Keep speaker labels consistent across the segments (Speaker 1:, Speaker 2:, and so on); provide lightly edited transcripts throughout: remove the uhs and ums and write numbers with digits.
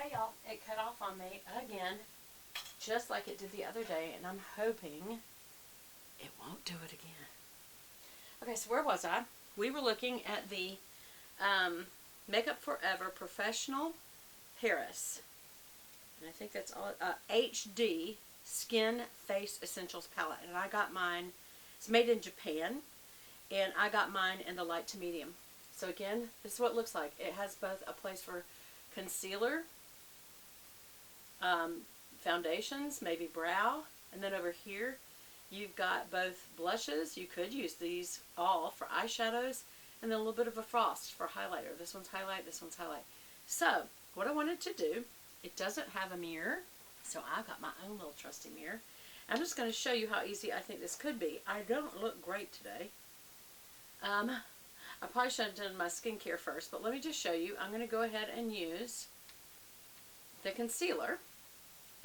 Speaker 1: Okay, y'all, it cut off on me again, just like it did the other day, and I'm hoping it won't do it again. Okay, so where was I? We were looking at the Makeup Forever Professional Paris, and I think that's all, HD Skin Face Essentials Palette, and I got mine, it's made in Japan, and I got mine in the light to medium. So again, this is what it looks like. It has both a place for concealer, foundations, maybe brow, and then over here you've got both blushes. You could use these all for eyeshadows, and then a little bit of a frost for highlighter. This one's highlight, this one's highlight. So what I wanted to do, it doesn't have a mirror, so I got my own little trusty mirror. I'm just going to show you how easy I think this could be. I don't look great today. I probably should have done my skincare first, but let me just show you. I'm going to go ahead and use the concealer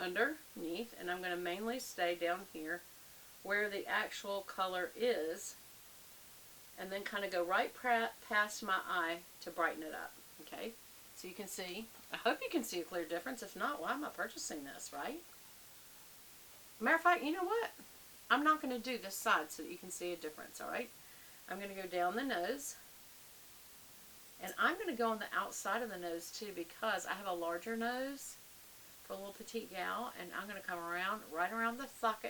Speaker 1: underneath, and I'm going to mainly stay down here where the actual color is, and then kind of go right past my eye to brighten it up. Okay, so you can see, I hope you can see a clear difference. If not, why am I purchasing this, right? Matter of fact, you know what? I'm not going to do this side so that you can see a difference, all right? I'm going to go down the nose, and I'm going to go on the outside of the nose too, because I have a larger nose for a little petite gal, and I'm going to come around, right around the socket